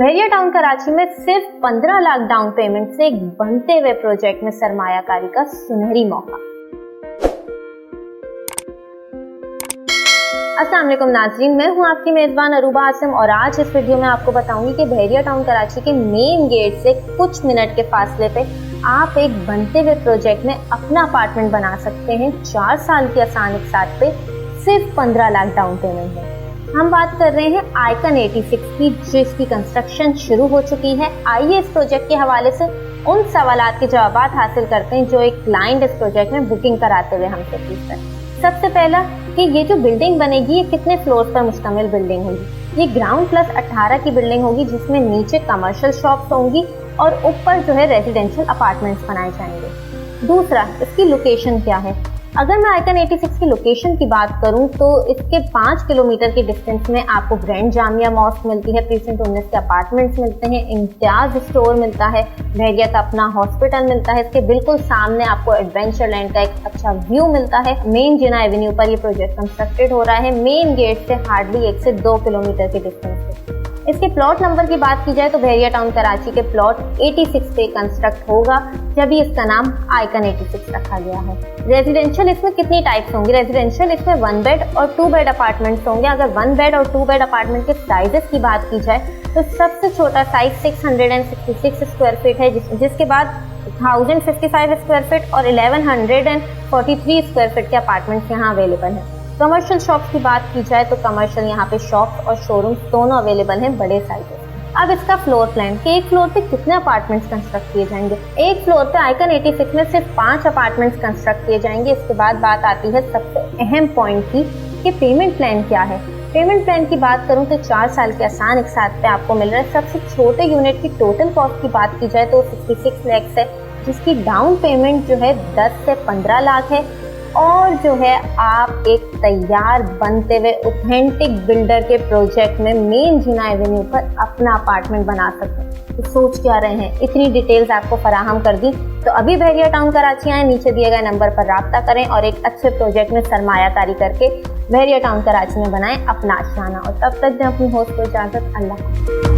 बहरिया town Karachi में सिर्फ 15 lakh down payment से एक बनते हुए प्रोजेक्ट में सरमायाकारी का सुनहरी मौका। अस्सलाम वालेकुम नाज़रीन, मैं हूं आपकी मेज़बान अरूबा आसिम और आज इस वीडियो में आपको बताऊंगी कि बहरिया टाउन कराची के मेन गेट से कुछ मिनट के फासले पे आप एक बनते हुए प्रोजेक्ट में अपना अपार्टमेंट बना सकते हैं 4 साल की आसान इक़सात पे सिर्फ 15 लाख डाउन पेमेंट में। हम बात कर रहे हैं आइकन 86 की, जिसकी कंस्ट्रक्शन शुरू हो चुकी है। आइए इस प्रोजेक्ट के हवाले से उन सवालात के जवाब हासिल करते हैं जो एक क्लाइंट इस प्रोजेक्ट में बुकिंग कराते हुए हमसे पूछता है। सबसे पहला कि ये जो बिल्डिंग बनेगी ये कितने फ्लोर पर मुश्तमिल बिल्डिंग होगी। ये ग्राउंड प्लस 18 की बिल्डिंग होगी जिसमें नीचे कमर्शियल शॉप्स होंगी और ऊपर जो है रेजिडेंशियल अपार्टमेंट्स बनाए जाएंगे। दूसरा, इसकी लोकेशन क्या है। अगर मैं आइकन 86 की लोकेशन की बात करूं तो इसके 5 किलोमीटर के डिस्टेंस में आपको ग्रैंड जामिया मॉस्क मिलती है, प्रीसिंट 19 के अपार्टमेंट्स मिलते हैं, इम्तियाज स्टोर मिलता है, बहरिया का अपना हॉस्पिटल मिलता है। इसके बिल्कुल सामने आपको एडवेंचर लैंड का एक अच्छा व्यू मिलता है। मेन जिना एवेन्यू पर ये प्रोजेक्ट कंस्ट्रक्टेड हो रहा है, मेन गेट से हार्डली 1 से 2 किलोमीटर के डिस्टेंस पे। इसके प्लॉट नंबर की बात की जाए तो बहरिया टाउन कराची के प्लॉट 86 पे कंस्ट्रक्ट होगा, जब भी इसका नाम आइकन 86 रखा गया है। रेजिडेंशियल इसमें कितनी टाइप्स होंगी। रेजिडेंशियल इसमें 1 बेड और 2 बेड अपार्टमेंट्स होंगे। अगर 1 बेड और 2 बेड अपार्टमेंट के साइजेस की बात की जाए तो सबसे छोटा साइज 666 स्क्वायर फीट है, जिसके बाद 1055 स्क्वायर फीट और 1143 स्क्वायर फीट के अपार्टमेंट्स यहाँ अवेलेबल हैं। कमर्शियल शॉप्स की बात की जाए तो कमर्शियल यहाँ पे शॉप्स और शोरूम्स दोनों अवेलेबल हैं बड़े साइजेस। अब इसका फ्लोर प्लान कि एक फ्लोर पे कितने अपार्टमेंट्स कंस्ट्रक्ट किए जाएंगे। एक फ्लोर पे आइकन 86 में सिर्फ 5 अपार्टमेंट्स कंस्ट्रक्ट किए जाएंगे। इसके बाद बात आती है सबसे अहम पॉइंट की कि पेमेंट प्लान क्या है। पेमेंट प्लान की बात करूं तो 4 साल के आसान इक़सात पे आपको मिल रहा है। सबसे छोटे यूनिट की टोटल कॉस्ट की बात की जाए तो 66 लाख है, जिसकी डाउन पेमेंट जो है 10 से 15 लाख है और जो है आप एक तैयार बनते हुए ऑथेंटिक बिल्डर के प्रोजेक्ट में मेन जिना एवेन्यू पर अपना अपार्टमेंट बना सकते हैं। तो सोच क्या रहे हैं, इतनी डिटेल्स आपको फराहम कर दी तो अभी बहरिया टाउन कराची आए, नीचे दिए गए नंबर पर राब्ता करें और एक अच्छे प्रोजेक्ट में सरमायाकारी करके बहरिया टाउन कराची में बनाएं अपना आशियाना। और तब तक मैं अपनी होस्ट को इजाजत, अल्लाह।